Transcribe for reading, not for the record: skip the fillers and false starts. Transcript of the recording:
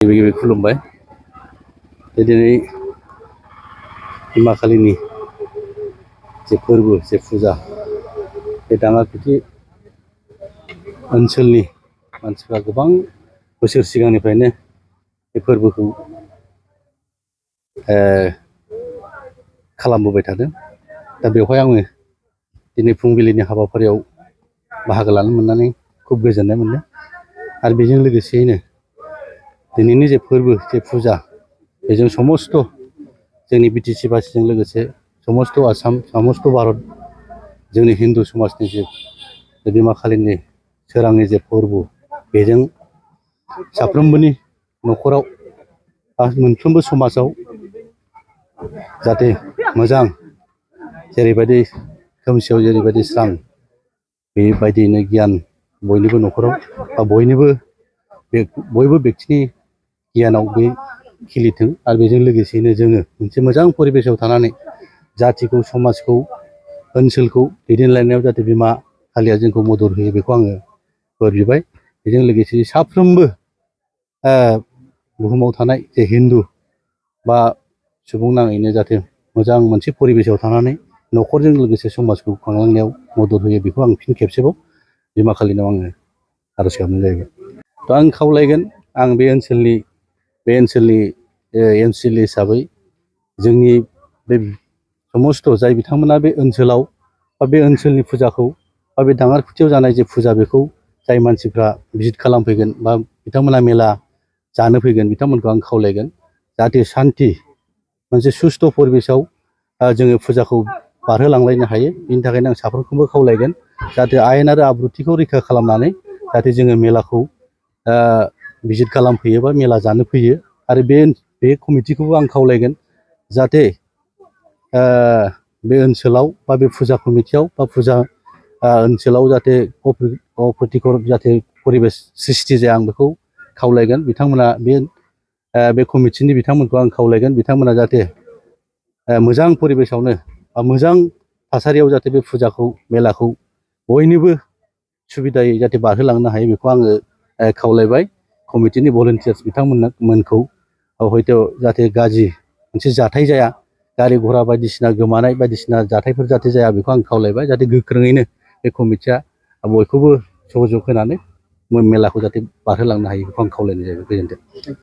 गिबि गिबि खुलुमबाय। दिनै बिमा खालिनि जे फोरबो जे फुजा बे दाङाखुथि ओनसोलनि मानसिफ्रा गोबां बोसोर सिगांनिफ्रायनो बे फोरबोखौ खालामबोबाय थादों। दा बेवहाय आङो दिनै फुंबिलिनि हाबाफारियाव बाहागो लानो मोननानै खुब गोजोननाय मोनदों। आरो बेजों लोगोसेयैनो दिनैनि जे फोरबो जे फुजा बेजों समस्त जोंनि बिटिसि बासिजों लोगोसे समस्त आसाम समस्त भारत जोंनि हिन्दु समाजनि जे बिमा खालिनि सोरांनि जे फोरबो बेजों साफ्रोमबोनि न'खराव बा मोनफ्रोमबो समाजाव जाहाथे मोजां जेरैबायदि खोमसियाव जेरैबायदि स्रां बेबायदियैनो गियान बयनिबो न'खराव बा बयबो बेक्तिनि गियानाव बे खिलिथों। आरो बेजों लोगोसेयैनो जोङो मोनसे मोजां परिबेसाव थानानै जाथिखौ समाजखौ ओनसोलखौ दैदेनलांनायाव जाहाथे बिमा कालिया जोंखौ मदद होयो बेखौ आङो बोर बिबाय। बेजों लोगोसे साफ्रोमबो बुहुमाव थानाय जे हिन्दु बा सुबुं नाङैनो जाहाथे मोजां मोनसे परिबेसाव थानानै न'खरजों लोगोसे समाजखौ खांलांनायाव मदद होयो बेखौ आं फिन खेबसेबाव बिमा खालिनाव आङो आर'ज गाबनाय जाहैबाय। दा आं खावलायगोन, आं बे ओनसोलनि एमसिएलए हिसाबै जोंनि बे समस्त जाय बिथांमोना बे ओनसोलाव बा बे ओनसोलनि फुजाखौ बा बे दाङारखुथियाव जानाय जे फुजा बेखौ जाय मानसिफ्रा भिजिट खालामफैगोन बा बिथांमोना मेला जानो फैगोन बिथांमोनखौ आं खावलायगोन जाहाथे सान्थि मोनसे सुस्थ' परिबेसाव जोङो फुजाखौ बारहोलांलायनो हायो। बिनि थाखायनो आं साफ्रोमखौबो खावलायगोन जाहाथे आयेन आरो आब्रुथिखौ रैखा खालामनानै जाहाथे जोङो मेलाखौ भिजिट खालामफैयो बा मेला जानो फैयो। आरो बे कमिटिखौबो आं खावलायगोन जाहाथे बे ओनसोलाव बा बे फुजा कमिटियाव बा फुजा ओनसोलाव जाहाथे अप्रितिकर जाहाथे परिबेस सृष्टि जाया आं बेखौ खावलायगोन। बिथांमोना बे कमिटिनि बिथांमोनखौ आं खावलायगोन बिथांमोना जाहाथे मोजां परिबेसावनो बा मोजां थासारियाव जाहाथे बे फुजाखौ मेलाखौ बयनिबो सुबिदायै जाहाथे बारहोलांनो हायो बेखौ आङो खावलायबाय। कमिटिनि भलुन्टियार्स बिथांमोनखौ हयथ' जाहाथे गाज्रि मोनसे जाथाय जाया, गारि घरा बायदिसिना गोमानाय बायदिसिना जाथायफोर जाहाथे जाया बेखौ आं खावलायबाय। जाहाथे गोख्रोङैनो बे कमिटिया बयखौबो सहयोग होनानै मेलाखौ जाहाथे बारहोलांनो हायो बेखौ आं खावलायनाय जाबाय। गोजोन्थों।